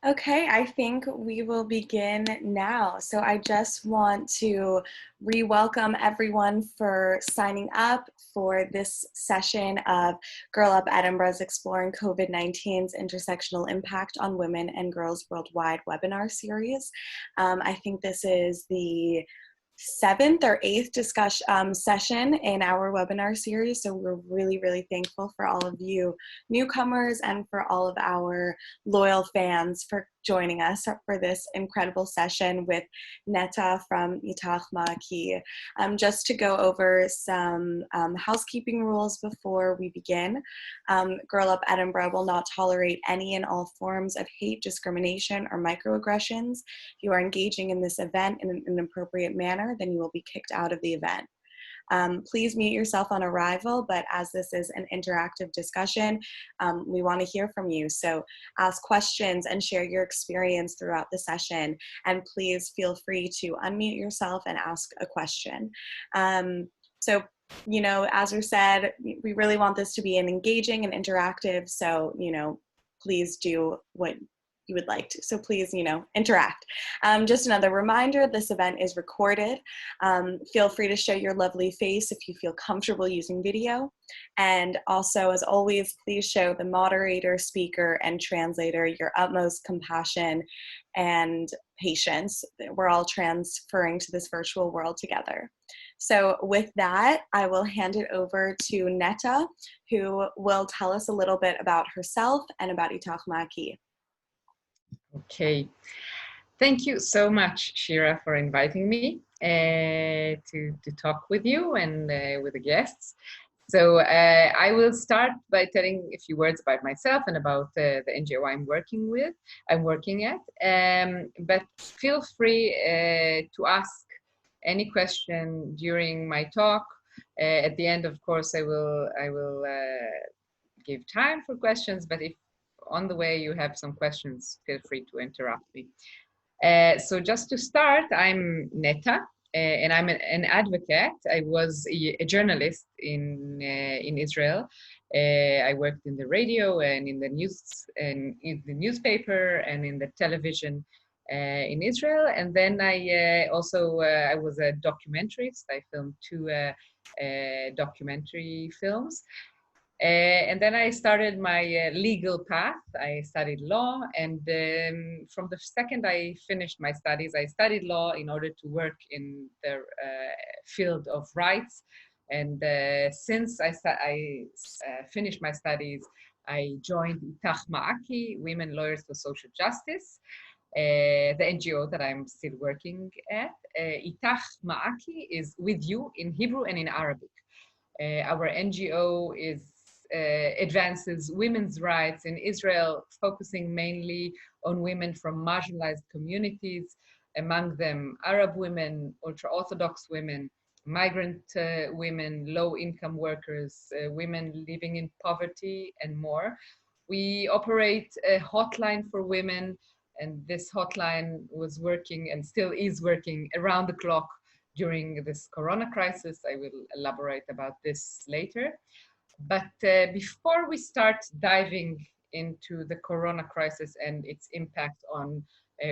Okay, I think we will begin now. So I just want to re-welcome everyone for signing up for this session of Girl Up Edinburgh's Exploring COVID-19's Intersectional Impact on Women and Girls Worldwide webinar series. I think this is the seventh or eighth session in our webinar series. So we're really thankful for all of you newcomers and for all of our loyal fans for joining us for this incredible session with Netta from Itach Ma'aki. Just to go over some housekeeping rules before we begin. Girl Up Edinburgh will not tolerate any and all forms of hate, discrimination, or microaggressions. If you are engaging in this event in an inappropriate manner, then you will be kicked out of the event. Please mute yourself on arrival, but as this is an interactive discussion, we want to hear from you. So ask questions and share your experience throughout the session. And please feel free to unmute yourself and ask a question. So, you know, as we said, we really want this to be an engaging and interactive. So, you know, please do what you would like to. So please, you know, interact. Just another reminder, this event is recorded. Feel free to show your lovely face if you feel comfortable using video. And also, as always, please show the moderator, speaker, and translator your utmost compassion and patience. We're all transferring to this virtual world together. So with that, I will hand it over to Netta, who will tell us a little bit about herself and about Itach Ma'aki. Okay, thank you so much, Shira, for inviting me to talk with you and with the guests. So I will start by telling a few words about myself and about the NGO I'm working at. But feel free to ask any question during my talk. At the end, of course, I will give time for questions. But if on the way you have some questions, feel free to interrupt me. So just to start, I'm Netta, and I'm an advocate. I was a journalist in Israel. I worked in the radio and in the news and in the newspaper and in the television in Israel. And then I was a documentarist. I filmed two documentary films. And then I started my legal path. I studied law, and from the second I finished my studies, I studied law in order to work in the field of rights. And since I finished my studies, I joined Itach Ma'aki, Women Lawyers for Social Justice, the NGO that I'm still working at. Itach Ma'aki is with you in Hebrew and in Arabic. Our NGO advances women's rights in Israel, focusing mainly on women from marginalized communities, among them Arab women, ultra-Orthodox women, migrant women, low-income workers, women living in poverty, and more. We operate a hotline for women, and this hotline was working and still is working around the clock during this corona crisis. I will elaborate about this later. But before we start diving into the corona crisis and its impact on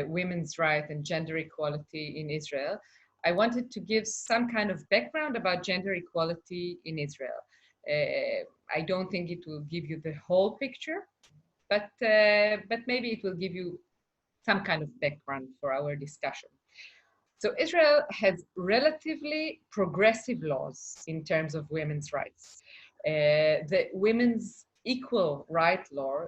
women's rights and gender equality in Israel, I wanted to give some kind of background about gender equality in Israel. I don't think it will give you the whole picture, but maybe it will give you some kind of background for our discussion. So Israel has relatively progressive laws in terms of women's rights. The Women's Equal Rights Law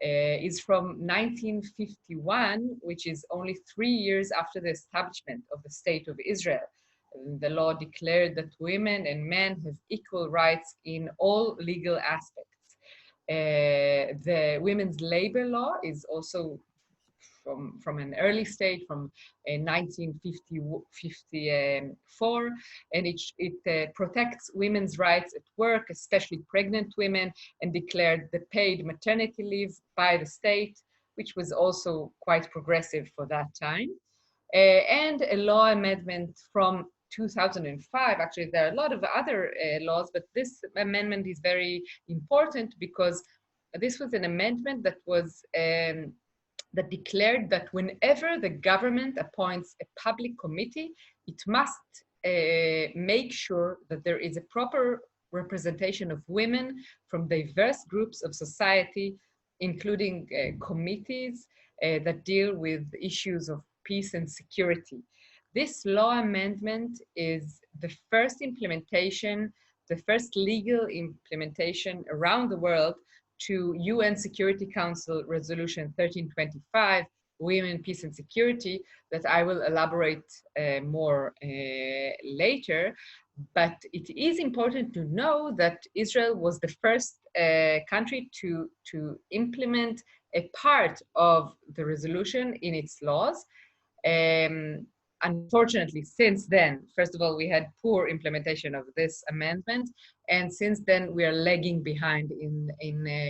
is from 1951, which is only 3 years after the establishment of the State of Israel. The law declared that women and men have equal rights in all legal aspects. The Women's Labor Law is also from an early stage, from 1954, and it protects women's rights at work, especially pregnant women, and declared the paid maternity leave by the state, which was also quite progressive for that time. And a law amendment from 2005. Actually, there are a lot of other laws, but this amendment is very important because this was an amendment that was that declared that whenever the government appoints a public committee, it must make sure that there is a proper representation of women from diverse groups of society, including committees that deal with issues of peace and security. This law amendment is the first implementation, the first legal implementation around the world to UN Security Council Resolution 1325, Women, Peace and Security, that I will elaborate more later. But it is important to know that Israel was the first country to implement a part of the resolution in its laws. Unfortunately, since then, first of all, we had poor implementation of this amendment, and since then we are lagging behind in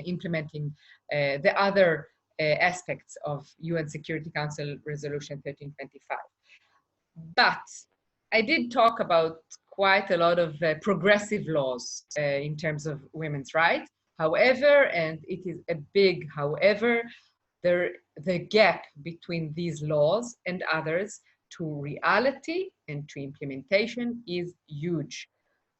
implementing the other aspects of UN Security Council Resolution 1325. But I did talk about quite a lot of progressive laws in terms of women's rights. However, and it is a big however, the gap between these laws and others to reality and to implementation is huge.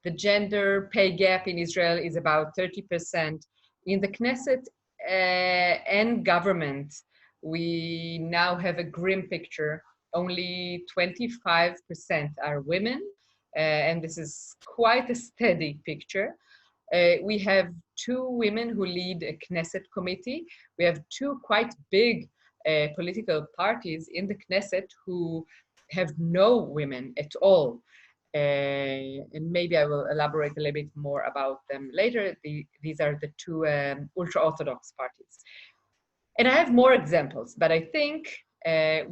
The gender pay gap in Israel is about 30%. In the Knesset and government, we now have a grim picture. Only 25% are women, and this is quite a steady picture. We have two women who lead a Knesset committee. We have two quite big political parties in the Knesset who have no women at all. And maybe I will elaborate a little bit more about them later. These are the two ultra-Orthodox parties. And I have more examples, but I think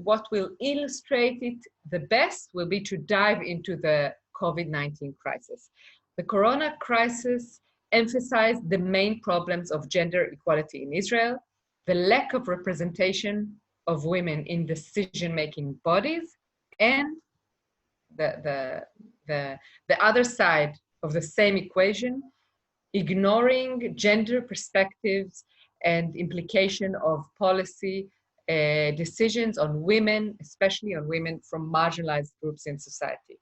what will illustrate it the best will be to dive into the COVID-19 crisis. The Corona crisis emphasized the main problems of gender equality in Israel, the lack of representation of women in decision-making bodies, and the other side of the same equation, ignoring gender perspectives and implication of policy decisions on women, especially on women from marginalized groups in society.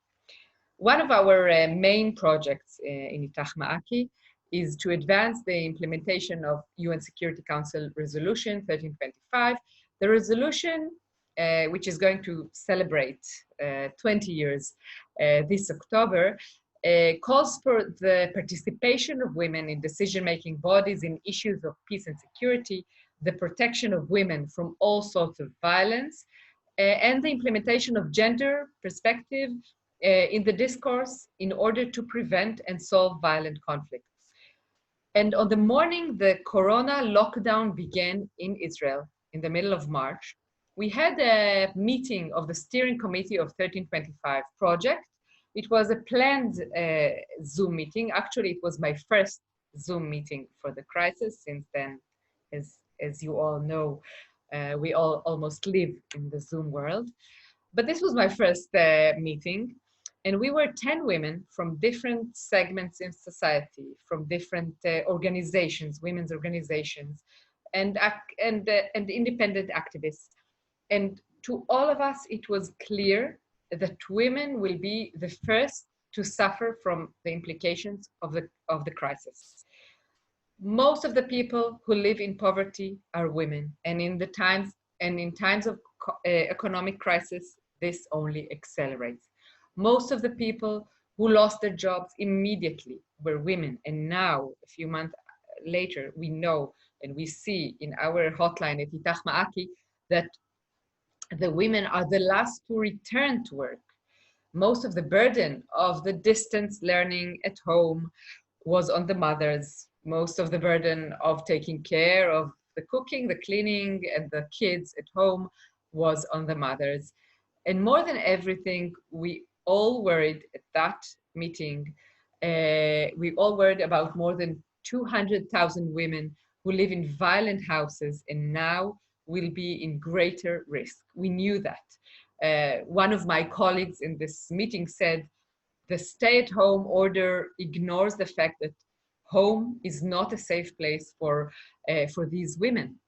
One of our main projects in Itach Ma'aki is to advance the implementation of UN Security Council Resolution 1325. The resolution, which is going to celebrate 20 years this October, calls for the participation of women in decision-making bodies in issues of peace and security, the protection of women from all sorts of violence, and the implementation of gender perspective in the discourse in order to prevent and solve violent conflicts. And on the morning the Corona lockdown began in Israel in the middle of March, we had a meeting of the steering committee of 1325 project. It was a planned Zoom meeting. Actually, it was my first Zoom meeting for the crisis. Since then, as you all know, we all almost live in the Zoom world. But this was my first meeting. And we were 10 women from different segments in society, from different organizations, women's organizations, and independent activists. And to all of us, it was clear that women will be the first to suffer from the implications of the crisis. Most of the people who live in poverty are women, and in times of economic crisis, this only accelerates. Most of the people who lost their jobs immediately were women, and now, a few months later, we know and we see in our hotline at Itach Ma'aki that the women are the last to return to work. Most of the burden of the distance learning at home was on the mothers. Most of the burden of taking care of the cooking, the cleaning, and the kids at home was on the mothers. And more than everything, we all worried at that meeting, we all worried about more than 200,000 women who live in violent houses and now will be in greater risk. We knew that. One of my colleagues in this meeting said, the stay-at-home order ignores the fact that home is not a safe place for these women.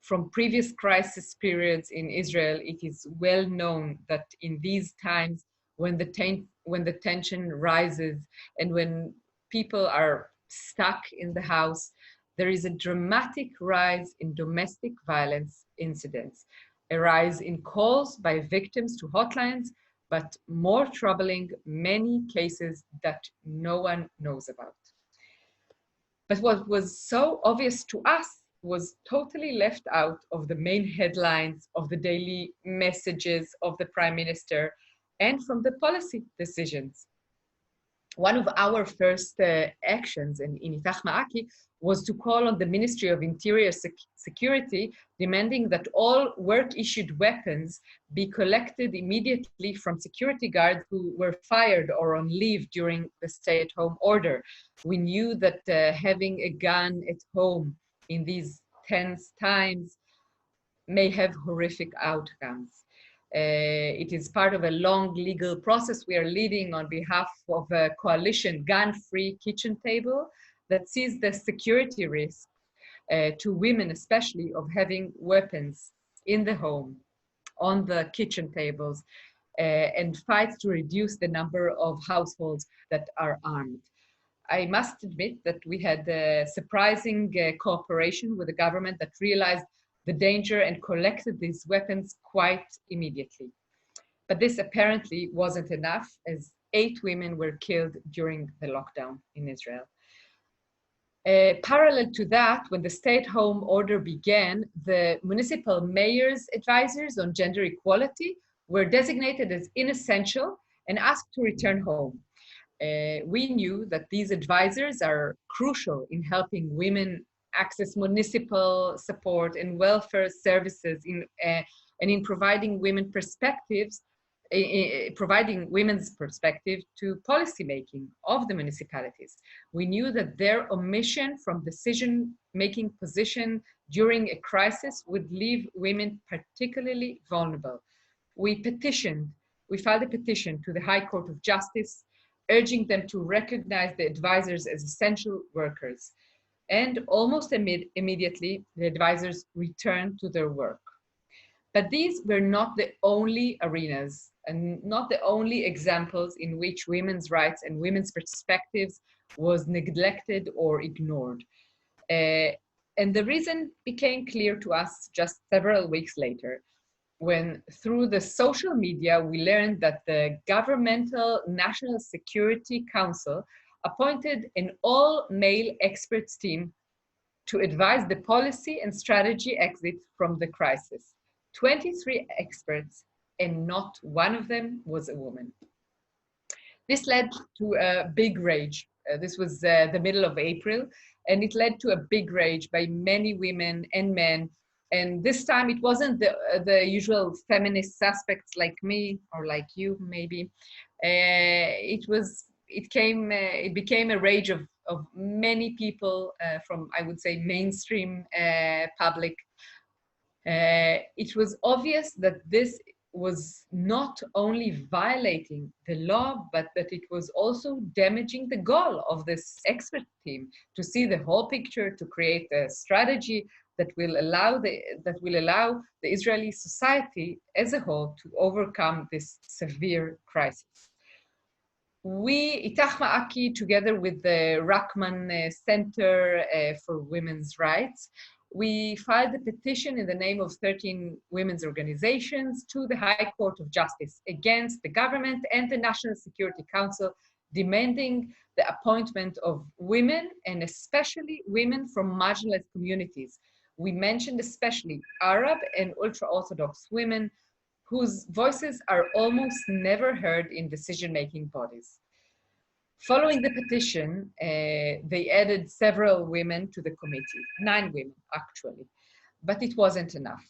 from previous crisis periods in Israel, it is well known that in these times when the tension rises and when people are stuck in the house, there is a dramatic rise in domestic violence incidents, a rise in calls by victims to hotlines, but more troubling, many cases that no one knows about. But what was so obvious to us was totally left out of the main headlines of the daily messages of the Prime Minister and from the policy decisions. One of our first actions in Itach Ma'aki was to call on the Ministry of Interior Security, demanding that all work-issued weapons be collected immediately from security guards who were fired or on leave during the stay-at-home order. We knew that having a gun at home in these tense times may have horrific outcomes. It is part of a long legal process we are leading on behalf of a coalition, Gun-Free Kitchen Table, that sees the security risk to women, especially, of having weapons in the home, on the kitchen tables, and fights to reduce the number of households that are armed. I must admit that we had a surprising cooperation with the government that realized the danger and collected these weapons quite immediately. But this apparently wasn't enough, as 8 women were killed during the lockdown in Israel. Parallel to that, when the stay-at-home order began, the municipal mayor's advisors on gender equality were designated as inessential and asked to return home. We knew that these advisors are crucial in helping women access municipal support and welfare services and in providing women's perspective to policymaking of the municipalities. We knew that their omission from decision-making position during a crisis would leave women particularly vulnerable. We filed a petition to the High Court of Justice, urging them to recognize the advisors as essential workers. And almost immediately, the advisors returned to their work. But these were not the only arenas and not the only examples in which women's rights and women's perspectives was neglected or ignored. And the reason became clear to us just several weeks later, when through the social media, we learned that the governmental National Security Council appointed an all-male experts team to advise the policy and strategy exit from the crisis. 23 experts, and not one of them was a woman. This led to a big rage. This was the middle of April, and it led to a big rage by many women and men. And this time it wasn't the usual feminist suspects like me or like you, maybe. It became a rage of many people from, I would say, mainstream public. It was obvious that this was not only violating the law, but that it was also damaging the goal of this expert team to see the whole picture, to create a strategy that will allow the Israeli society as a whole to overcome this severe crisis. We, Itach Ma'aki, together with the Rachman Center for Women's Rights, we filed a petition in the name of 13 women's organizations to the High Court of Justice against the government and the National Security Council, demanding the appointment of women, and especially women from marginalized communities. We mentioned especially Arab and ultra-Orthodox women, whose voices are almost never heard in decision-making bodies. Following the petition, they added several women to the committee, 9 women actually, but it wasn't enough.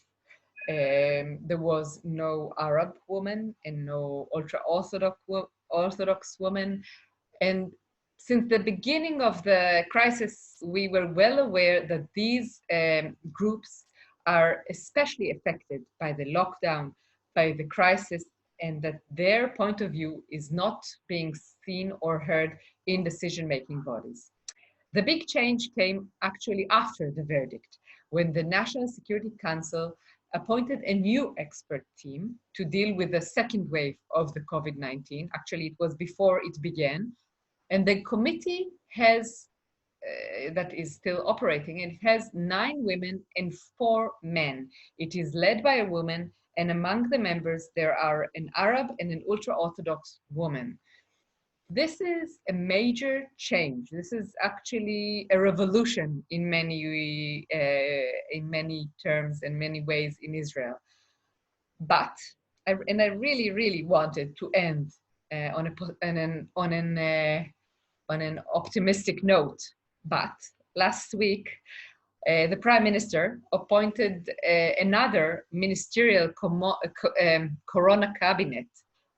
There was no Arab woman and no ultra-Orthodox woman. And since the beginning of the crisis, we were well aware that these groups are especially affected by the lockdown, by the crisis, and that their point of view is not being seen or heard in decision-making bodies. The big change came actually after the verdict, when the National Security Council appointed a new expert team to deal with the second wave of the COVID-19. Actually, it was before it began. And the committee has, that is still operating, and it has 9 women and 4 men. It is led by a woman, and among the members, there are an Arab and an ultra-Orthodox woman. This is a major change. This is actually a revolution in many terms and many ways in Israel. But I really, really wanted to end on an optimistic note. But last week, the Prime Minister appointed another ministerial Corona cabinet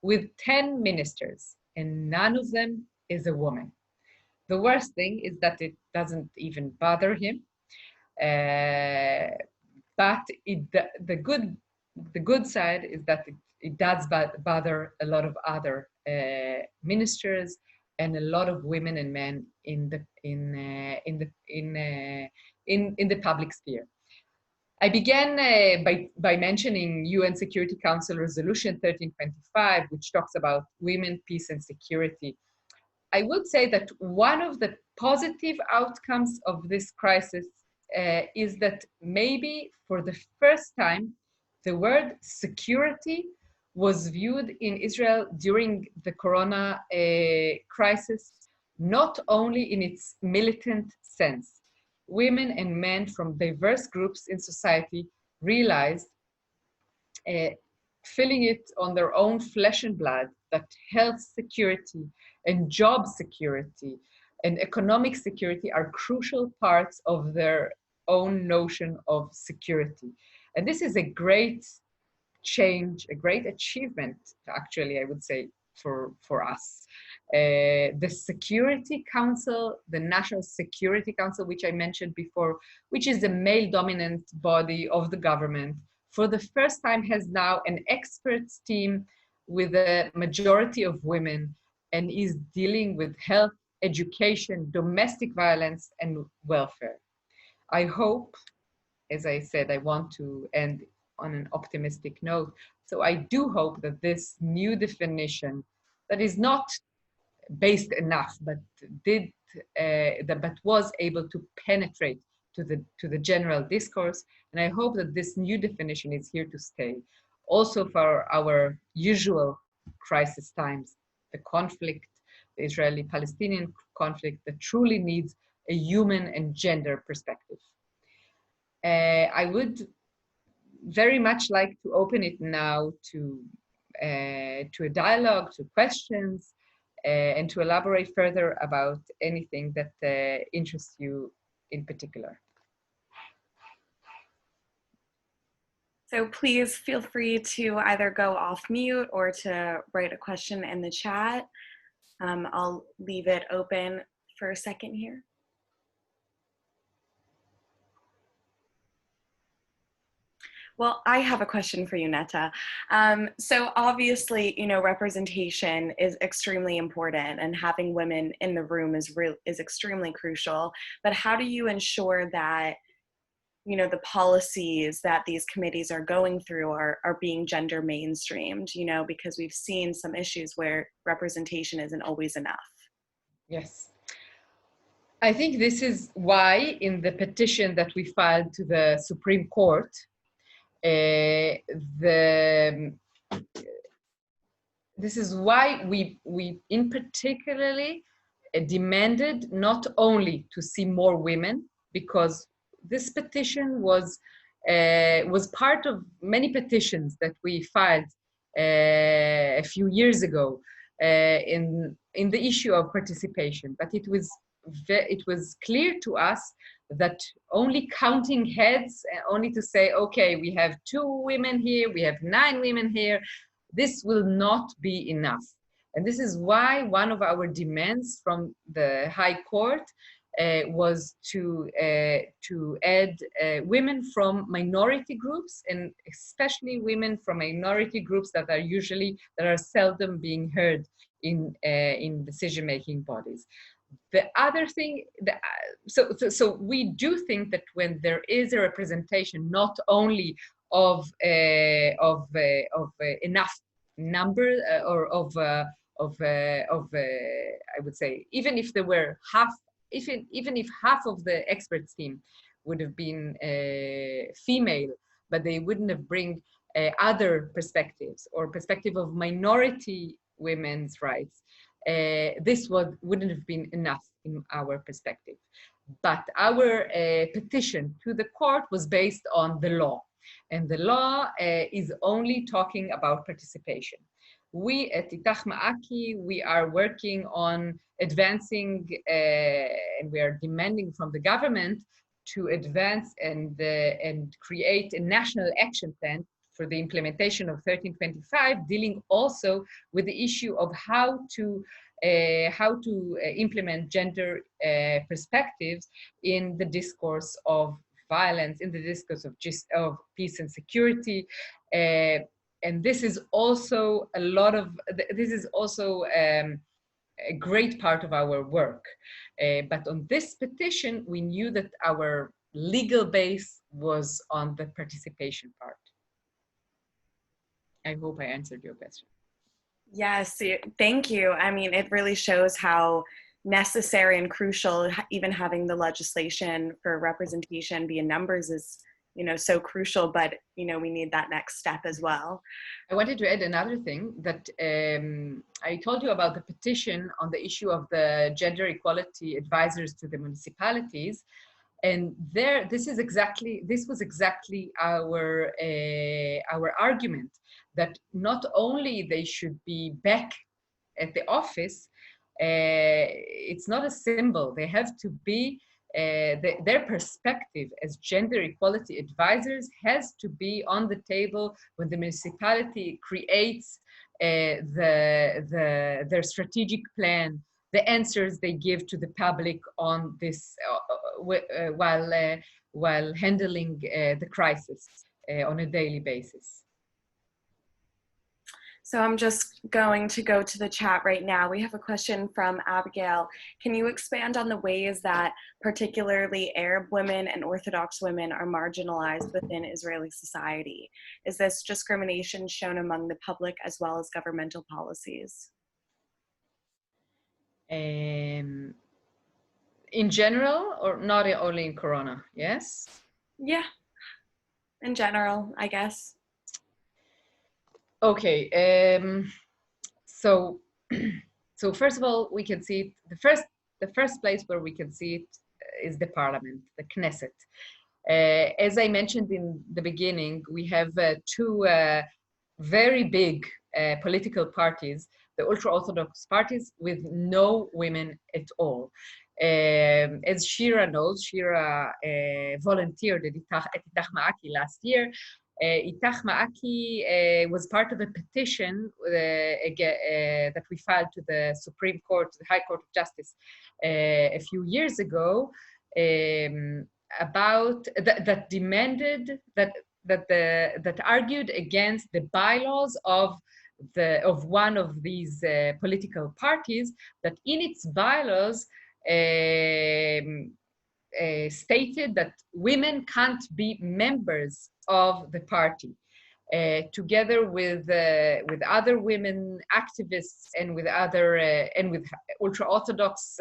with 10 ministers, and none of them is a woman. The worst thing is that it doesn't even bother him. But the good side is that it does bother a lot of other ministers and a lot of women and men in the public sphere. I began by mentioning UN Security Council Resolution 1325, which talks about women, peace, and security. I would say that one of the positive outcomes of this crisis is that maybe for the first time, the word security was viewed in Israel during the Corona crisis, not only in its militant sense. Women and men from diverse groups in society realized, feeling it on their own flesh and blood, that health security and job security and economic security are crucial parts of their own notion of security. And this is a great change, a great achievement, actually, I would say, for us. The Security Council, the National Security Council, which I mentioned before, which is the male-dominant body of the government, for the first time has now an experts team with a majority of women and is dealing with health, education, domestic violence, and welfare. I hope, as I said, I want to end on an optimistic note. So I do hope that this new definition that is not based enough, but was able to penetrate to the general discourse. And I hope that this new definition is here to stay. Also for our usual crisis times, the conflict, the Israeli-Palestinian conflict that truly needs a human and gender perspective. I would very much like to open it now to a dialogue, to questions, and to elaborate further about anything that interests you in particular. So please feel free to either go off mute or to write a question in the chat. I'll leave it open for a second here. Well, I have a question for you, Netta. So obviously, representation is extremely important, and having women in the room is extremely crucial. But how do you ensure that, the policies that these committees are going through are being gender mainstreamed? Because we've seen some issues where representation isn't always enough. Yes. I think this is why in the petition that we filed to the Supreme Court, this is why we in particularly demanded not only to see more women, because this petition was part of many petitions that we filed a few years ago in the issue of participation. But it was clear to us that only counting heads, only to say, okay, we have 2 women here, we have 9 women here, this will not be enough. And this is why one of our demands from the High Court was to add women from minority groups, and especially women from minority groups that are seldom being heard in decision-making bodies. The other thing, so we do think that when there is a representation, not only of enough number I would say, even if there were half, even if half of the experts team would have been female, but they wouldn't have bring other perspectives or perspective of minority women's rights, this wouldn't have been enough in our perspective. But our petition to the court was based on the law. And the law is only talking about participation. We at Itach Ma'aki, we are working on advancing and we are demanding from the government to advance and create a national action plan for the implementation of 1325, dealing also with the issue of how to implement gender perspectives in the discourse of violence, in the discourse of peace and security. And this is also a great part of our work. But on this petition, we knew that our legal base was on the participation part. I hope I answered your question. Yes, thank you. I mean, it really shows how necessary and crucial even having the legislation for representation be in numbers is, so crucial, but, we need that next step as well. I wanted to add another thing that I told you about the petition on the issue of the gender equality advisors to the municipalities. And this was exactly our argument, that not only they should be back at the office, it's not a symbol. They have to be, their perspective as gender equality advisors has to be on the table when the municipality creates their strategic plan, the answers they give to the public on this while handling the crisis on a daily basis. So I'm just going to go to the chat right now. We have a question from Abigail. Can you expand on the ways that particularly Arab women and Orthodox women are marginalized within Israeli society? Is this discrimination shown among the public as well as governmental policies? In general, or not only in Corona? Yes? Yeah, in general, I guess. Okay, so first of all, we can see it, the first place where we can see it is the parliament, the Knesset. As I mentioned in the beginning, we have two very big political parties, the ultra-Orthodox parties, with no women at all. As Shira knows, Shira volunteered at Itach Ma'aki last year. Itach Ma'aki was part of a petition that we filed to the Supreme Court, the High Court of Justice, a few years ago, about that demanded that argued against the bylaws of one of these political parties, that in its bylaws stated that women can't be members of the party, together with other women activists and with ultra-Orthodox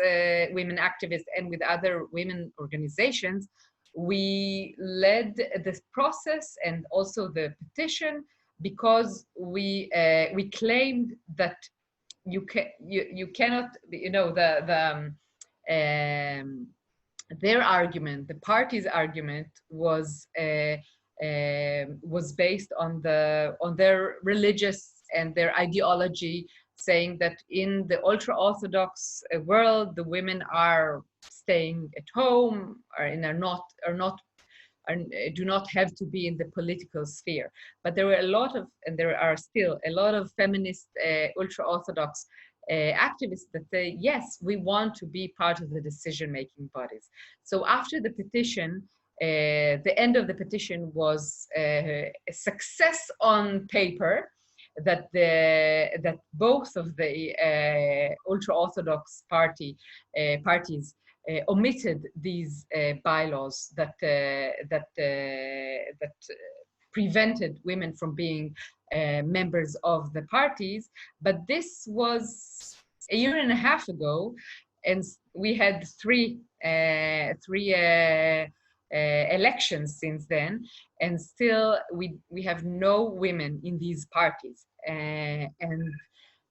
women activists and with other women organizations. We led this process and also the petition because we claimed that you cannot, their argument, the party's argument, was based on their religious and their ideology, saying that in the ultra-Orthodox world, the women are staying at home do not have to be in the political sphere. But there were there are still a lot of feminist ultra-Orthodox activists that say, yes, we want to be part of the decision-making bodies. So after the petition, the end of the petition was a success on paper. that both of the ultra-Orthodox parties omitted these bylaws that prevented women from being members of the parties. But this was a year and a half ago, and we had three elections since then, and still we have no women in these parties. And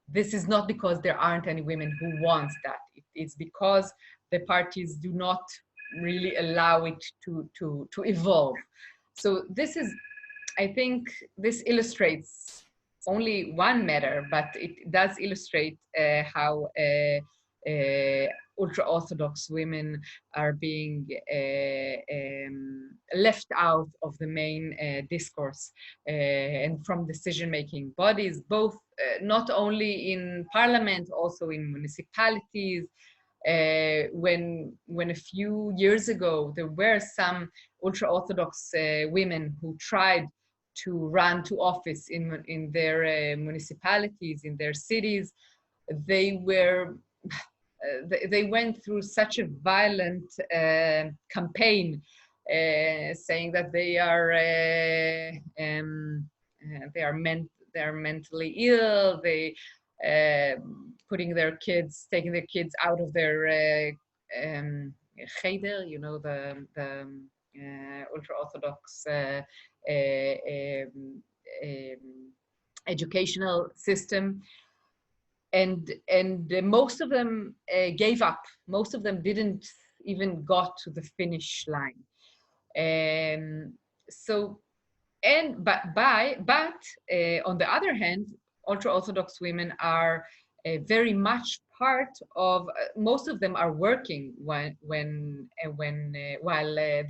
this is not because there aren't any women who want that. It's because the parties do not really allow it to evolve. So this is, I think this illustrates only one matter, but it does illustrate how ultra-Orthodox women are being left out of the main discourse and from decision-making bodies, both not only in parliament, also in municipalities. When a few years ago there were some ultra-Orthodox women who tried to run to office in their municipalities, in their cities, they went through such a violent campaign, saying that they are mentally ill. They taking their kids out of their cheder, you know, the ultra-Orthodox educational system. And most of them gave up. Most of them didn't even got to the finish line. But on the other hand, ultra-Orthodox women are very much part of. Most of them are working while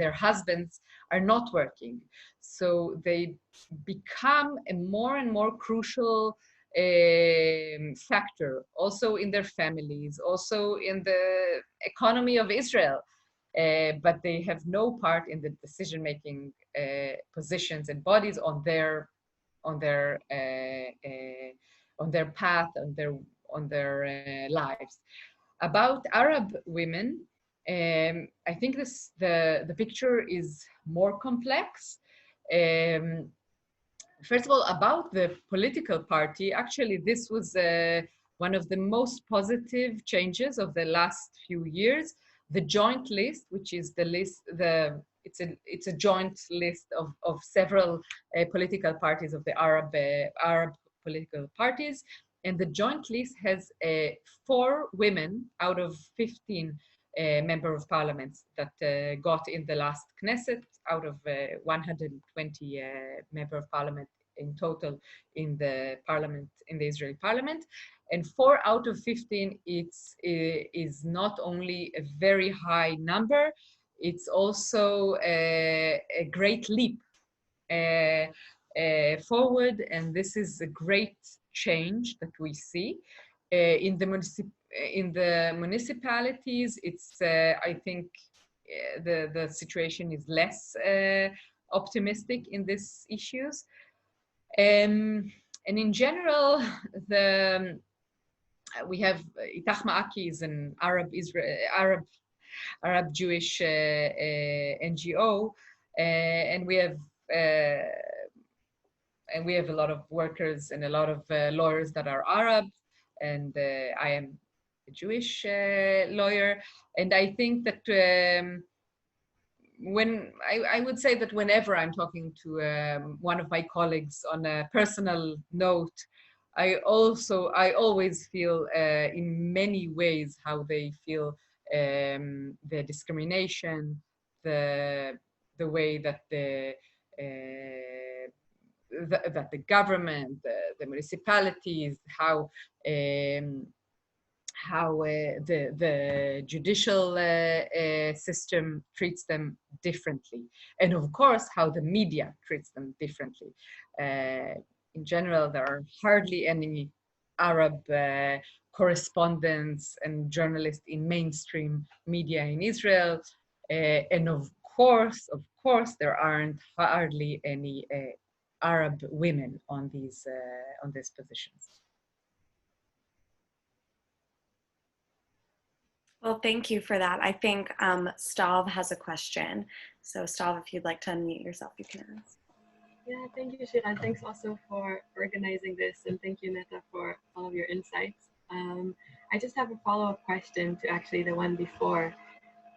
their husbands are not working. So they become a more and more crucial factor, also in their families, also in the economy of Israel. But they have no part in the decision-making positions and bodies on their path, on their lives. About Arab women, I think the picture is more complex. First of all, about the political party, actually, this was one of the most positive changes of the last few years. The joint list, which is the list, it's a joint list of several political parties, of the Arab political parties, and the joint list has 4 women out of 15 member of parliaments that got in the last Knesset out of 120 member of parliament in total in the parliament, in the Israeli parliament. And 4 out of 15 is not only a very high number, it's also a great leap forward, and this is a great change that we see in the municipalities. It's I think the situation is less optimistic in these issues, and in general, we have Itach Ma'aki is an Arab Jewish NGO, and we have a lot of workers and a lot of lawyers that are Arab, and I am a Jewish lawyer, and I think that when I would say that whenever I'm talking to one of my colleagues on a personal note, I always feel in many ways how they feel the discrimination, the way that that the government, the municipalities, how the judicial system treats them differently, and of course how the media treats them differently. In general, there are hardly any Arab correspondents and journalists in mainstream media in Israel, and of course there aren't hardly any Arab women on these positions. Well, thank you for that. I think Stav has a question. So Stav, if you'd like to unmute yourself, you can ask. Yeah, thank you, Sheila. Thanks also for organizing this, and thank you, Netta, for all of your insights. I just have a follow-up question to actually the one before,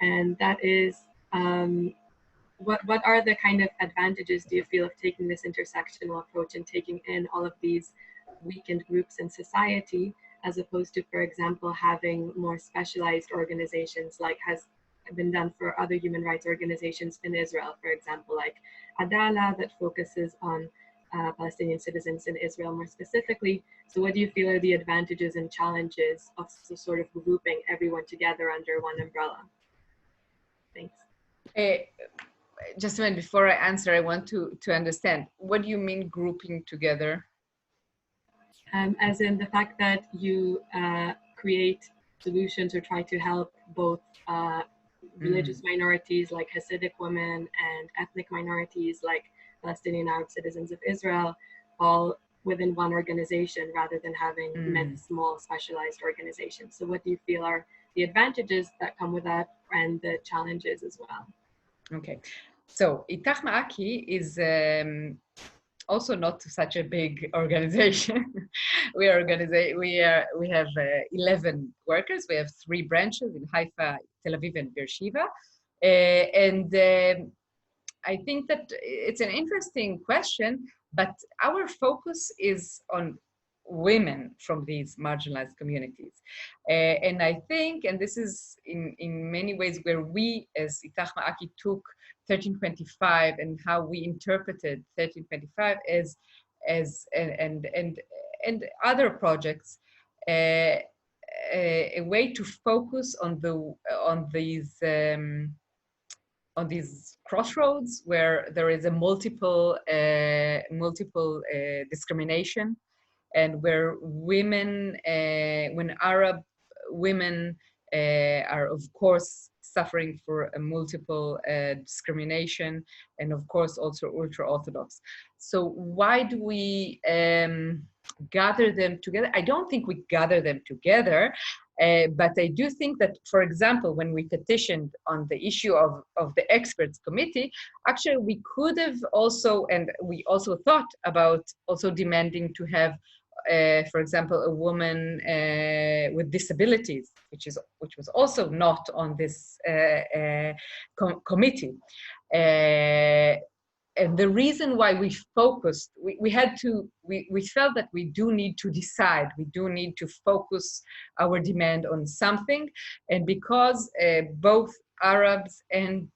and that is, what are the kind of advantages do you feel of taking this intersectional approach and taking in all of these weakened groups in society, as opposed to, for example, having more specialized organizations like has been done for other human rights organizations in Israel, for example, like Adala, that focuses on Palestinian citizens in Israel more specifically. So what do you feel are the advantages and challenges of sort of grouping everyone together under one umbrella? Thanks. Just a minute, before I answer, I want to understand, what do you mean grouping together? As in the fact that you create solutions or try to help both religious minorities like Hasidic women and ethnic minorities like Palestinian Arab citizens of Israel, all within one organization rather than having many small specialized organizations. So what do you feel are the advantages that come with that and the challenges as well? Okay, so Itach Ma'aki is also not such a big organization. we have 11 workers. We have 3 branches in Haifa, Tel Aviv, and Beersheba. I think that it's an interesting question, but our focus is on women from these marginalized communities. And I think, and this is in many ways where we as Itach Ma'aki took 1325 and how we interpreted 1325 and other projects, a way to focus on these crossroads where there is a multiple discrimination, and where women, when Arab women are of course suffering for a multiple discrimination, and of course also ultra-Orthodox. So why do we gather them together? I don't think we gather them together, but I do think that, for example, when we petitioned on the issue of the experts committee, actually we could have also, and we also thought about also demanding to have, for example, a woman with disabilities, which was also not on this committee. And the reason why we focused, we felt that we do need to decide, we do need to focus our demand on something. And because both Arabs and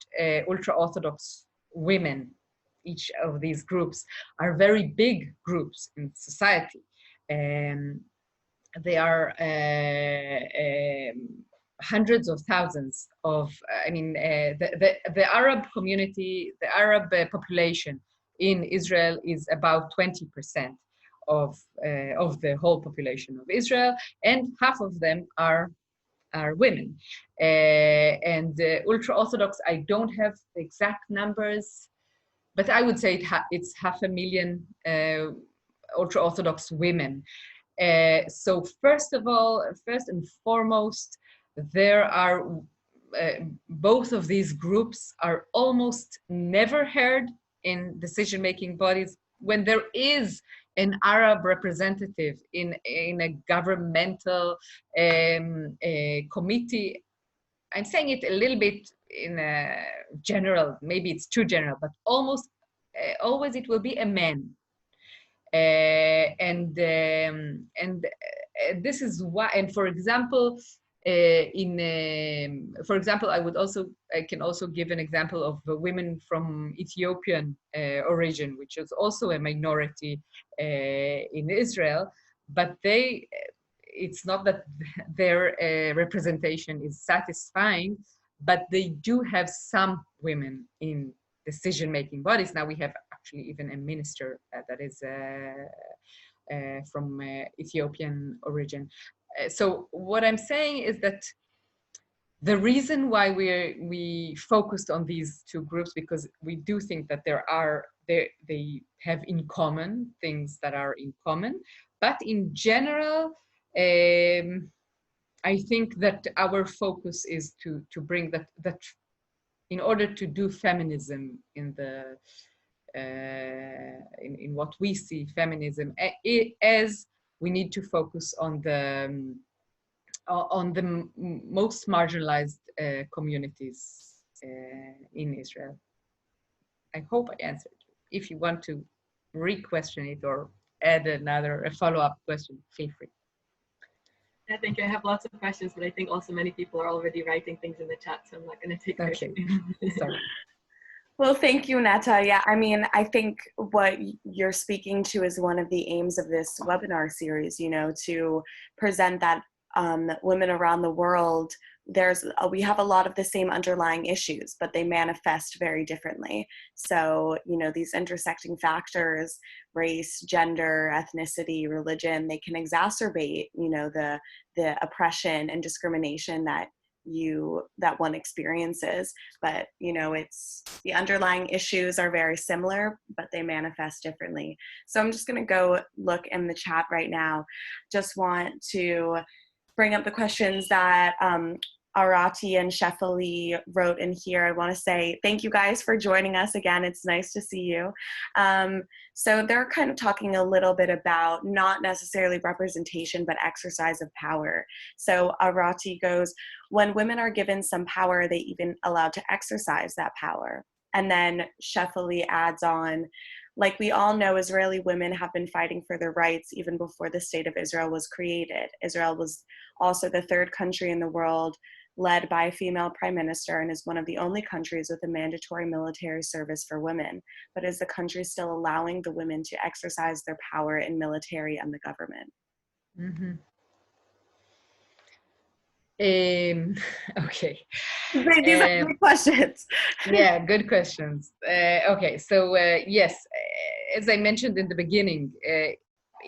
ultra-Orthodox women, each of these groups, are very big groups in society. They are hundreds of thousands of, the Arab community, the Arab population in Israel is about 20% of the whole population of Israel, and half of them are women. And ultra-Orthodox, I don't have the exact numbers, but I would say it's 500,000 ultra-Orthodox women. So first and foremost, there are both of these groups are almost never heard in decision-making bodies. When there is an Arab representative in a governmental committee, I'm saying it a little bit in a general, maybe it's too general, but almost always it will be a man. And this is why, and for example, I can also give an example of women from Ethiopian origin, which is also a minority in Israel, but it's not that their representation is satisfying, but they do have some women in decision-making bodies. Now we have actually even a minister that is from Ethiopian origin. So what I'm saying is that The reason why we focused on these two groups, because we do think that they have in common things that are in common, but in general, I think that our focus is to bring that in order to do feminism in the in what we see feminism as, we need to focus on the most marginalized communities in Israel. I hope I answered you. If you want to re-question it or add a follow-up question, feel free. I think I have lots of questions, but I think also many people are already writing things in the chat, so I'm not going to take Okay. Sorry. Well, thank you, Netta. Yeah, I mean, I think what you're speaking to is one of the aims of this webinar series, you know, to present that women around the world, we have a lot of the same underlying issues, but they manifest very differently. So, you know, these intersecting factors, race, gender, ethnicity, religion, they can exacerbate, you know, the oppression and discrimination that one experiences. But you know, it's the underlying issues are very similar, but they manifest differently. So I'm just going to go look in the chat right now. Just want to bring up the questions that Arati and Shefali wrote in here. I want to say thank you guys for joining us again. It's nice to see you. So they're kind of talking a little bit about not necessarily representation, but exercise of power. So Arati goes, when women are given some power, are they even allowed to exercise that power? And then Shefali adds on, like we all know, Israeli women have been fighting for their rights even before the state of Israel was created. Israel was also the third country in the world led by a female prime minister and is one of the only countries with a mandatory military service for women. But is the country still allowing the women to exercise their power in military and the government? Mm-hmm. Okay. These are good questions. Yeah, good questions. Okay, so yes, as I mentioned in the beginning,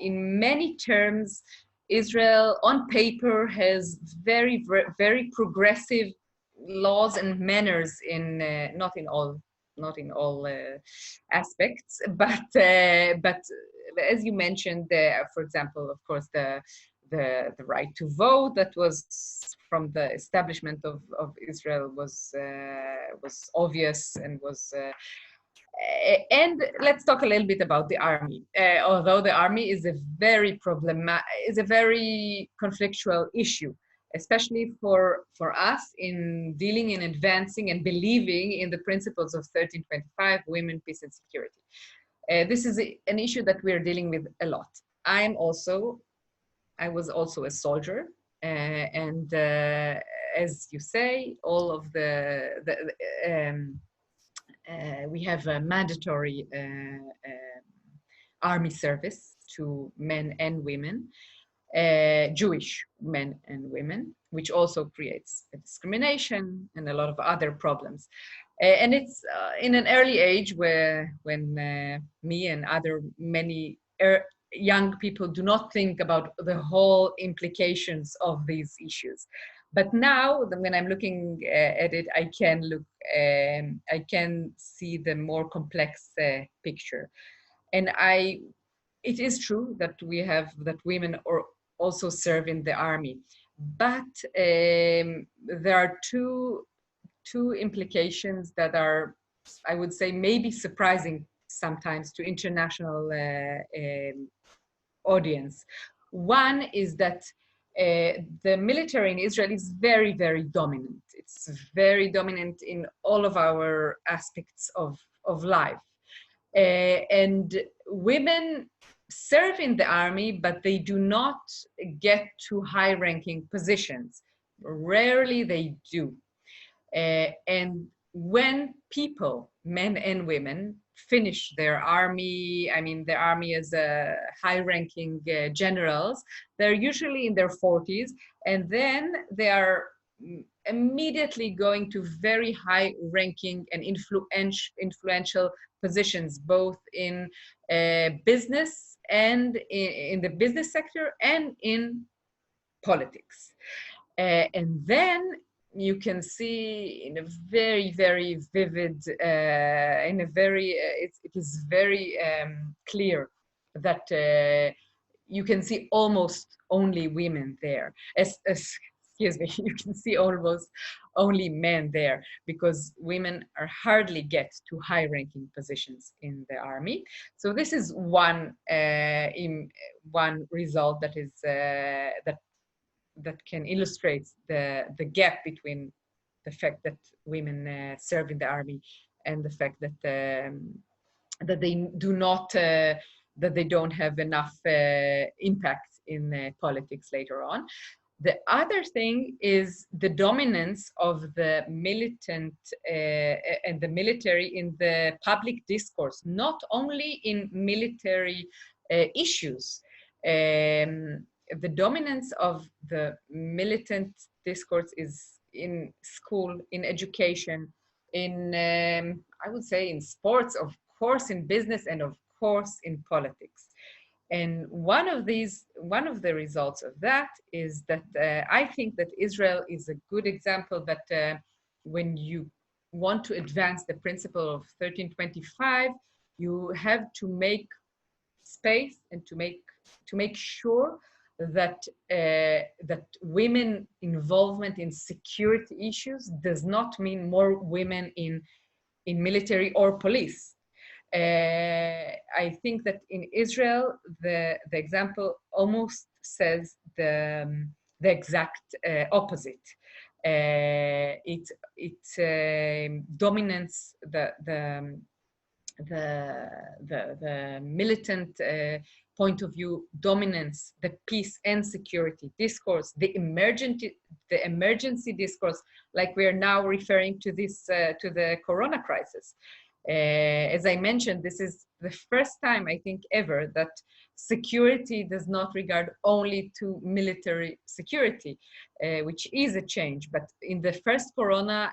in many terms, Israel on paper has very progressive laws and manners in not in all aspects, but as you mentioned, for example, of course, the right to vote that was from the establishment of Israel was obvious and was. And let's talk a little bit about the army. Although the army is a very conflictual issue, especially for us in dealing and advancing and believing in the principles of 1325, women, peace, and security. This is an issue that we're dealing with a lot. I was also a soldier, and as you say, all of we have a mandatory army service to men and women, Jewish men and women, which also creates a discrimination and a lot of other problems. And it's in an early age when me and many young people do not think about the whole implications of these issues. But now, when I'm looking at it, I can see the more complex picture. And it is true that women also serve in the army, but there are two implications that are, I would say, maybe surprising sometimes to international audience. One is that the military in Israel is very, very dominant. It's very dominant in all of our aspects of life. And women serve in the army, but they do not get to high-ranking positions. Rarely they do. And when people, men and women, finish their army, the army is high-ranking generals, they're usually in their 40s, and then they are immediately going to very high-ranking and influential positions, both in business and in the business sector and in politics. And then you can see in a very, very vivid, in a very, it is very clear that you can see almost only women there. Excuse me, you can see almost only men there, because women are hardly get to high-ranking positions in the army. So this is one result that is that can illustrate the gap between the fact that women serve in the army and the fact that that they do not that they don't have enough impact in politics later on. The other thing is the dominance of the militant and the military in the public discourse, not only in military issues. The dominance of the militant discourse is in school, in education, in, I would say, in sports, of course, in business, and of course, in politics. And one of the results of that is that I think that Israel is a good example that when you want to advance the principle of 1325, you have to make space and to make sure that that women involvement in security issues does not mean more women in military or police. I think that in Israel, the example almost says the exact opposite. It dominates the militant point of view, dominates the peace and security discourse, the emergency discourse, like we are now referring to this to the corona crisis. As I mentioned, this is the first time, I think, ever that security does not regard only to military security, which is a change. But in the first corona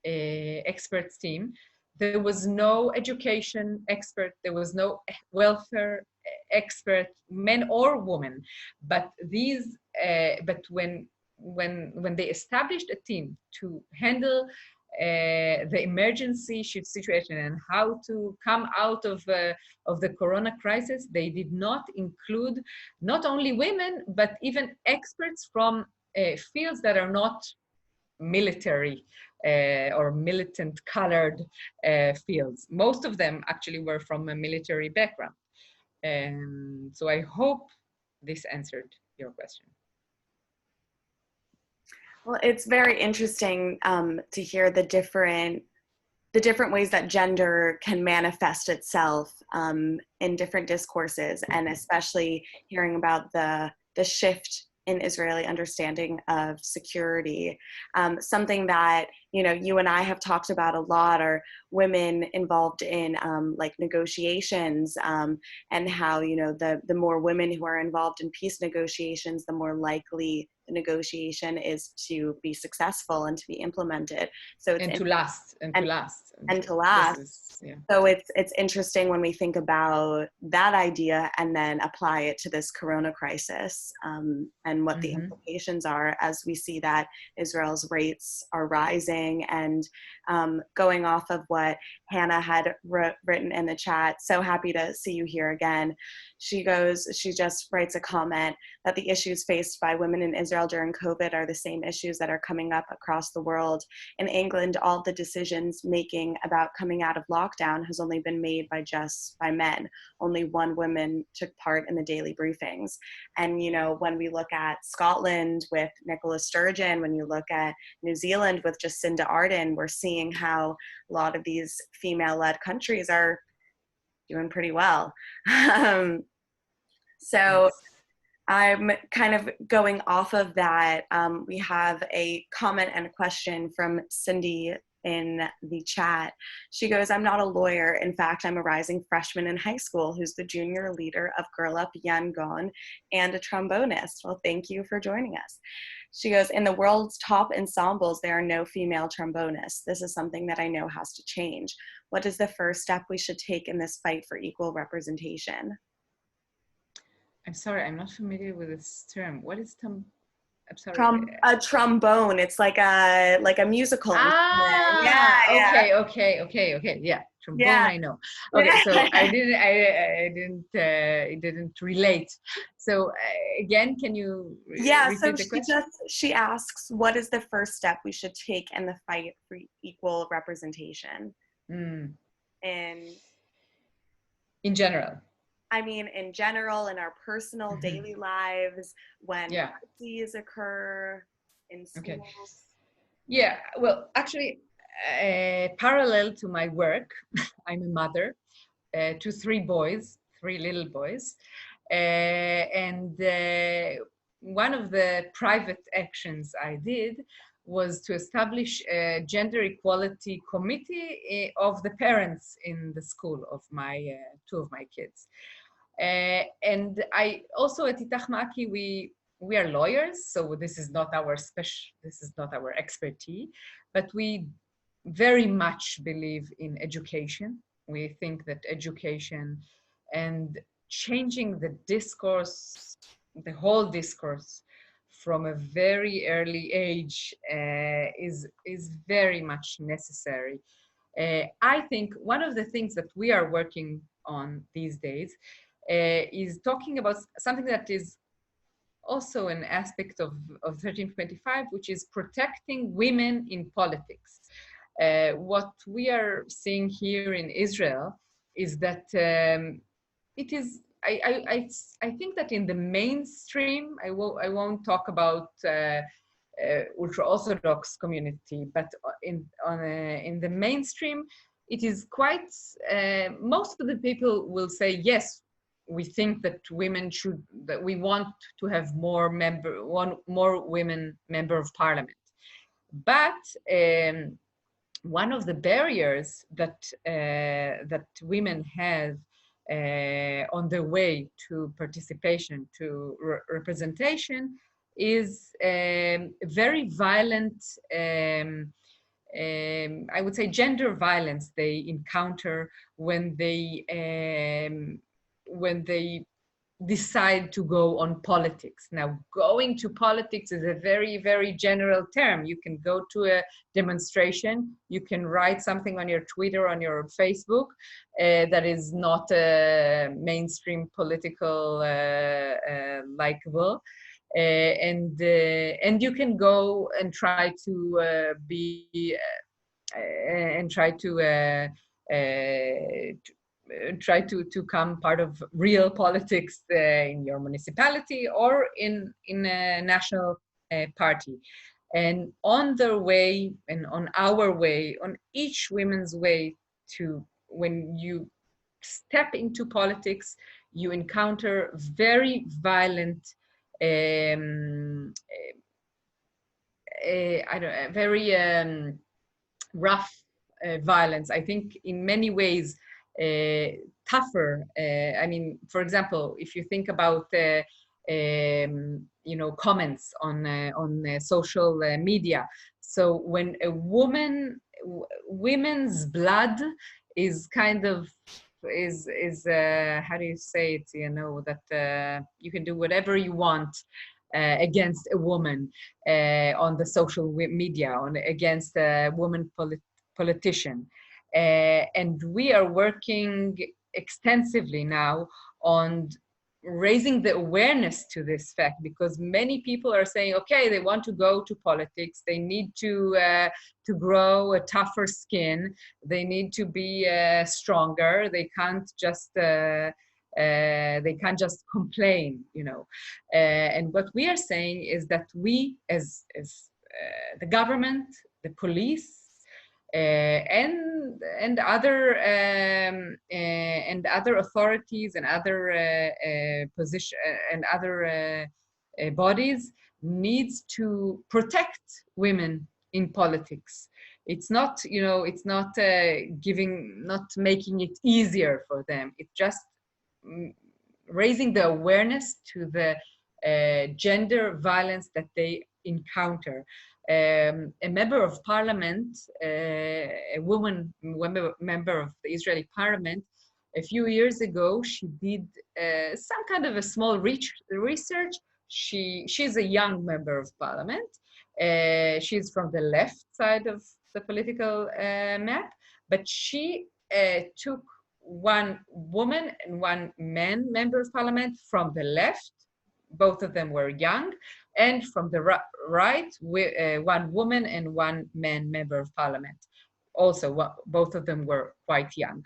experts team, there was no education expert, there was no welfare expert, men or women. But these, when they established a team to handle the emergency situation and how to come out of the corona crisis, they did not include not only women, but even experts from fields that are not military or militant colored fields. Most of them actually were from a military background. So I hope this answered your question. Well, it's very interesting to hear the different ways that gender can manifest itself in different discourses, and especially hearing about the shift in Israeli understanding of security. Something that, you know, you and I have talked about a lot are women involved in like negotiations, and how, you know, the more women who are involved in peace negotiations, the more likely the negotiation is to be successful and to be implemented. So it's to last. Yeah. So it's interesting when we think about that idea and then apply it to this corona crisis, and what the implications are, as we see that Israel's rates are rising. And going off of what Hannah had written in the chat, so happy to see you here again. She just writes a comment that the issues faced by women in Israel during COVID are the same issues that are coming up across the world. In England, all the decisions making about coming out of lockdown has only been made by men. Only one woman took part in the daily briefings. And, you know, when we look at Scotland with Nicola Sturgeon, when you look at New Zealand with Jacinda Ardern, we're seeing how a lot of these female-led countries are doing pretty well. So I'm kind of going off of that. We have a comment and a question from Cindy in the chat. She goes, I'm not a lawyer. In fact, I'm a rising freshman in high school who's the junior leader of Girl Up Yangon and a trombonist. Well, thank you for joining us. She goes, in the world's top ensembles, there are no female trombonists. This is something that I know has to change. What is the first step we should take in this fight for equal representation? I'm sorry, I'm not familiar with this term. What is I'm sorry. A trombone. It's like a musical instrument. Okay. Yeah, trombone. Yeah. I know. Okay, so I didn't relate. So again, can you repeat the question? She asks, what is the first step we should take in the fight for equal representation? Mm. In general. I mean, in general, in our personal daily lives, when crises occur in schools. Okay. Yeah, well, actually, parallel to my work, I'm a mother to three little boys. And one of the private actions I did was to establish a gender equality committee of the parents in the school of my two of my kids. And I also at Itach Ma'aki, we are lawyers, so this is not our expertise, but we very much believe in education. We think that education and changing the discourse, the whole discourse from a very early age is very much necessary. I think one of the things that we are working on these days is talking about something that is also an aspect of 1325, which is protecting women in politics. What we are seeing here in Israel is that it is, I think that in the mainstream, I won't talk about ultra-Orthodox community, but in the mainstream, it is quite, most of the people will say, yes, we think that that we want to have more women member of parliament. But one of the barriers that women have on their way to participation, to representation, is very violent, I would say gender violence they encounter when they decide to go on politics. Now, going to politics is a very, very general term. You can go to a demonstration, you can write something on your Twitter, on your Facebook, that is not a mainstream political likable. And you can go and try to try to come part of real politics in your municipality or in a national party. And on their way, and on our way, on each woman's way to, when you step into politics, you encounter very violent, very rough violence. I think in many ways tougher. I mean, for example, if you think about comments on social media. So when a women's blood is kind of is how do you say it? That you can do whatever you want against a woman on the social media, against a woman politician. And we are working extensively now on raising the awareness to this fact, because many people are saying, okay, they want to go to politics, they need to grow a tougher skin, they need to be stronger, they can't just complain, and what we are saying is that we, as the government, the police, and other authorities and other position and other bodies needs to protect women in politics. It's not, it's not not making it easier for them. It's just raising the awareness to the gender violence that they encounter. A member of parliament, a woman member of the Israeli parliament, a few years ago, she did some kind of a small research she's a young member of parliament. She's from the left side of the political map, but she took one woman and one man member of parliament from the left. Both of them were young, and from the right, one woman and one man member of parliament. Also, both of them were quite young.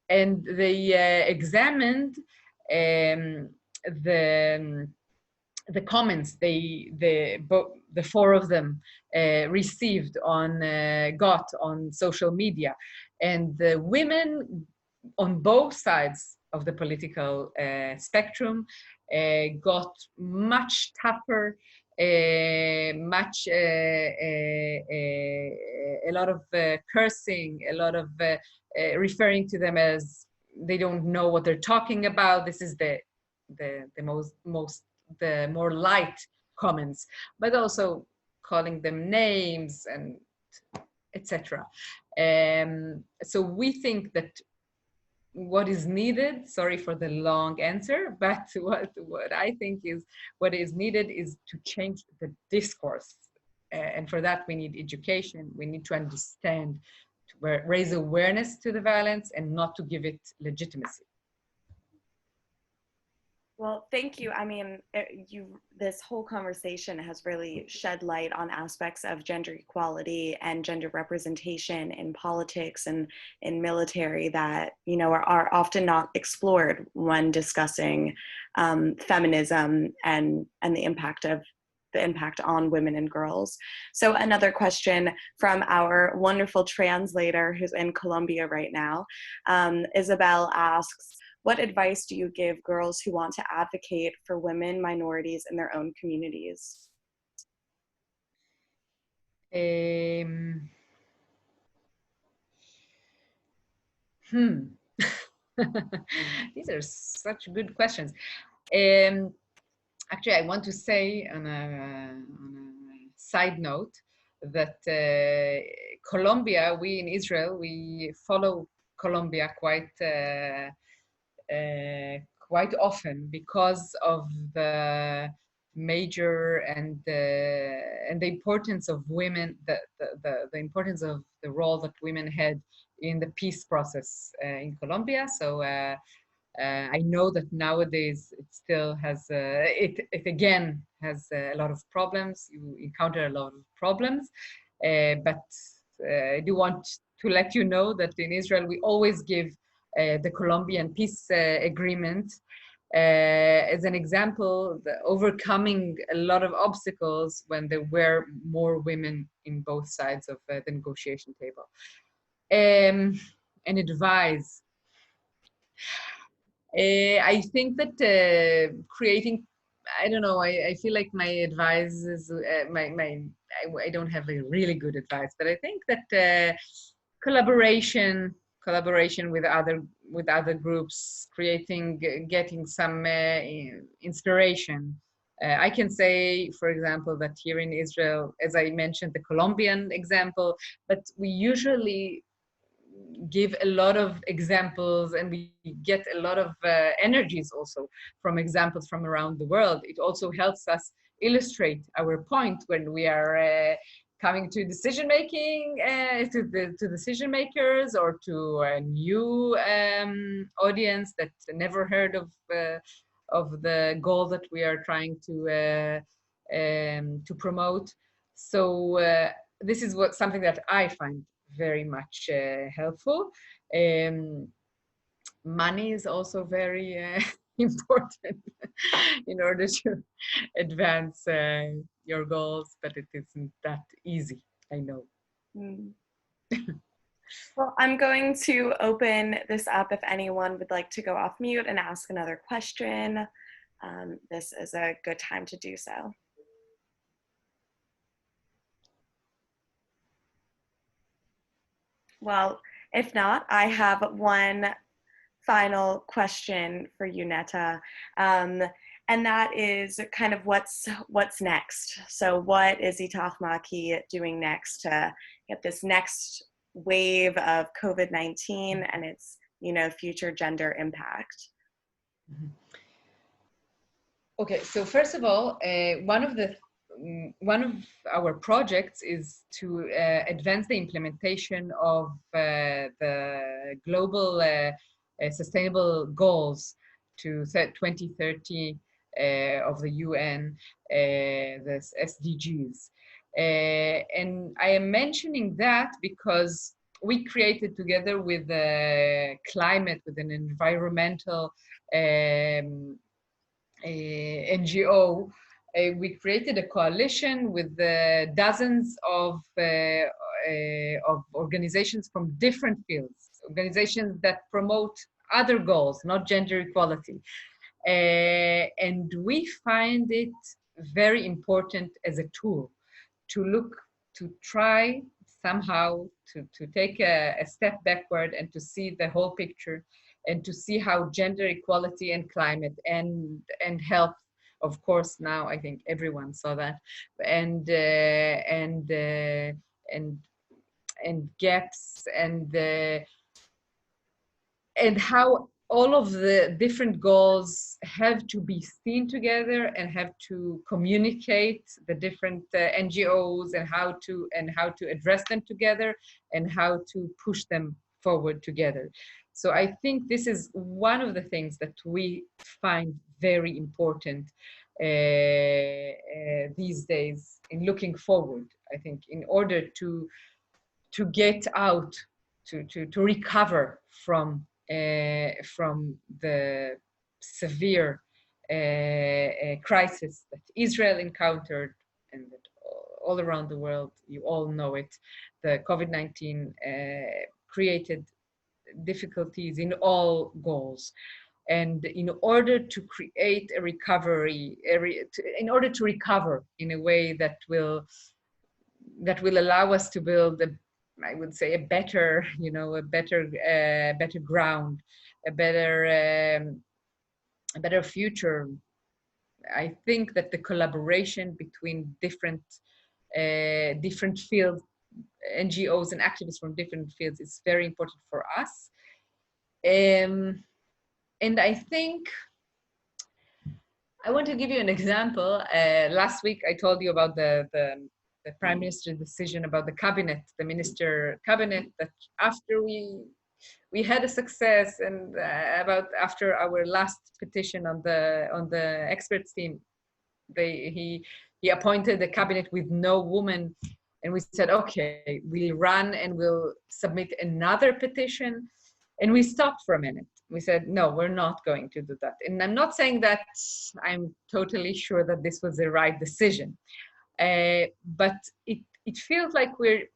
And they examined the comments the four of them received got on social media, and the women on both sides of the political spectrum got much tougher, a lot of cursing, a lot of referring to them as they don't know what they're talking about. This is the more light comments, but also calling them names and etc. So we think that what is needed, sorry for the long answer, but what I think is what is needed is to change the discourse. And for that, we need education. We need to understand, to raise awareness to the violence and not to give it legitimacy. Well, thank you. I mean, this whole conversation has really shed light on aspects of gender equality and gender representation in politics and in military that, you know, are often not explored when discussing feminism and the impact on women and girls. So another question from our wonderful translator who's in Colombia right now, Isabel asks, what advice do you give girls who want to advocate for women, minorities in their own communities? These are such good questions. Actually, I want to say on a side note that Colombia, we in Israel, we follow Colombia quite often because of the major and the importance of women, the importance of the role that women had in the peace process in Colombia. So I know that nowadays it still has it again has a lot of problems. You encounter a lot of problems, but I do want to let you know that in Israel we always give the Colombian peace agreement as an example, overcoming a lot of obstacles when there were more women in both sides of the negotiation table. And advise. I think that creating, I don't know, I feel like my advice is, I don't have a really good advice, but I think that collaboration with other groups, getting some inspiration. I can say, for example, that here in Israel, as I mentioned, the Colombian example, but we usually give a lot of examples and we get a lot of energies also from examples from around the world. It also helps us illustrate our point when we are coming to decision making, to decision makers or to a new audience that never heard of the goal that we are trying to promote. So this is something that I find very much helpful. Money is also very important in order to advance your goals, but it isn't that easy, I know. Well, I'm going to open this up if anyone would like to go off mute and ask another question. This is a good time to do so. Well, if not, I have one final question for you, Netta. And that is kind of what's next. So what is Itach Ma'aki doing next to get this next wave of COVID-19 and its, future gender impact? Okay, so first of all, one of our projects is to advance the implementation of the global sustainable goals to set 2030 of the UN, the SDGs. And I am mentioning that because we created together with the climate, with an environmental NGO, we created a coalition with dozens of organizations from different fields, organizations that promote other goals, not gender equality. And we find it very important as a tool to try somehow to take a step backward and to see the whole picture, and to see how gender equality and climate and health, of course, now I think everyone saw that, and gaps, and how all of the different goals have to be seen together and have to communicate the different NGOs, and how to address them together, and how to push them forward together. So I think this is one of the things that we find very important these days in looking forward. I think in order to get out, to recover from the severe crisis that Israel encountered, and that all around the world, you all know it, the COVID-19 created difficulties in all goals. And in order to create a recovery, in order to recover in a way that will allow us to build I would say, a better ground, a better future. I think that the collaboration between different fields, NGOs and activists from different fields, is very important for us. And I think I want to give you an example. Last week, I told you about the Prime Minister's decision about the minister cabinet, that after we had a success, and after our last petition on the experts team, he appointed a cabinet with no woman, and we said, okay, we'll run and we'll submit another petition. And we stopped for a minute. We said, no, we're not going to do that. And I'm not saying that I'm totally sure that this was the right decision, but it feels like we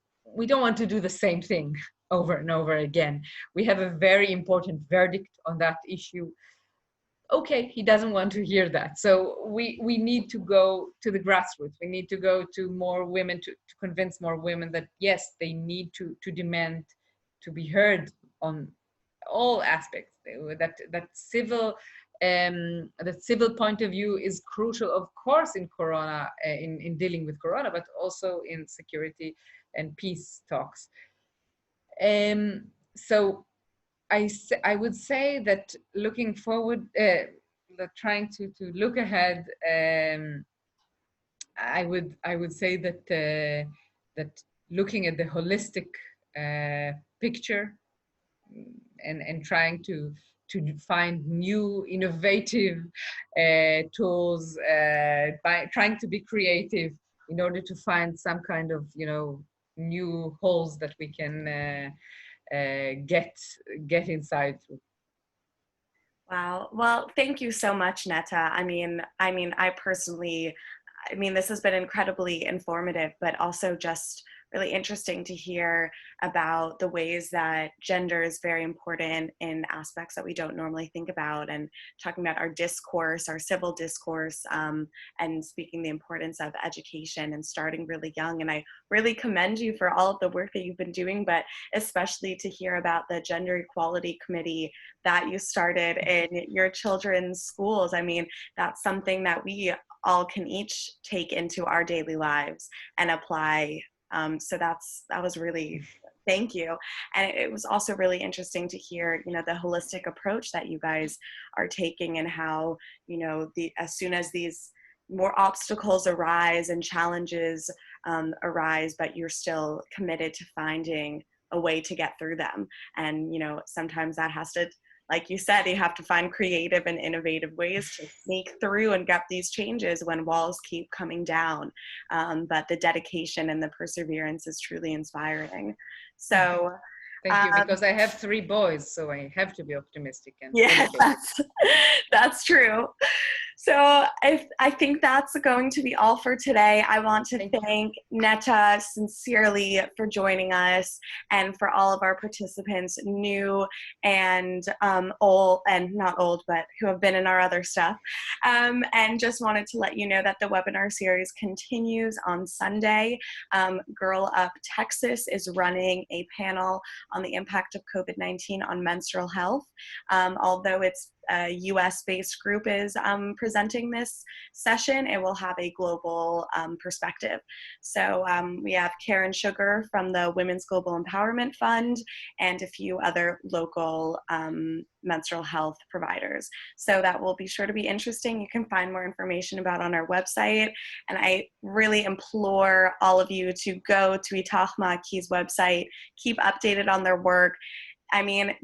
don't want to do the same thing over and over again. We have a very important verdict on that issue. Okay, he doesn't want to hear that. So we need to go to the grassroots. We need to go to more women, to convince more women that, yes, they need to demand to be heard on all aspects, that civil point of view is crucial, of course, in corona, in dealing with corona, but also in security and peace talks. So I would say that looking forward, trying to look ahead, I would say that looking at the holistic picture, and trying to find new innovative tools, by trying to be creative in order to find some kind of new holes that we can get inside through. Wow. Well, thank you so much, Netta. I mean, this has been incredibly informative, but also just really interesting to hear about the ways that gender is very important in aspects that we don't normally think about, and talking about our discourse, our civil discourse, and speaking the importance of education and starting really young. And I really commend you for all of the work that you've been doing, but especially to hear about the Gender Equality Committee that you started in your children's schools. I mean, that's something that we all can each take into our daily lives and apply. So that was really Thank you. And it was also really interesting to hear, the holistic approach that you guys are taking, and how, as soon as these more obstacles arise and challenges arise, but you're still committed to finding a way to get through them. And, sometimes that has to, like you said, you have to find creative and innovative ways to sneak through and get these changes when walls keep coming down. But the dedication and the perseverance is truly inspiring. So thank you, because I have 3 boys, so I have to be optimistic and yeah, that's true. So I think that's going to be all for today. I want to thank Netta sincerely for joining us, and for all of our participants, new and old, and not old, but who have been in our other stuff. And just wanted to let you know that the webinar series continues on Sunday. Girl Up Texas is running a panel on the impact of COVID-19 on menstrual health. Although it's a US-based group is presenting this session, it will have a global perspective. So we have Karen Sugar from the Women's Global Empowerment Fund, and a few other local menstrual health providers. So that will be sure to be interesting. You can find more information about on our website. And I really implore all of you to go to Itach Ma'aki's website, keep updated on their work. I mean,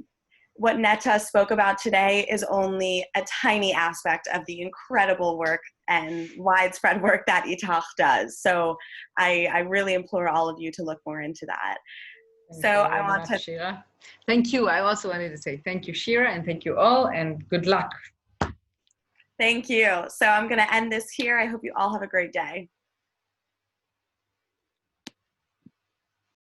what Netta spoke about today is only a tiny aspect of the incredible work and widespread work that Itach does. So I really implore all of you to look more into that. Thank so you I very want much, to Shira. Thank you. I also wanted to say thank you, Shira, and thank you all, and good luck. thank you. So I'm going to end this here. I hope you all have a great day.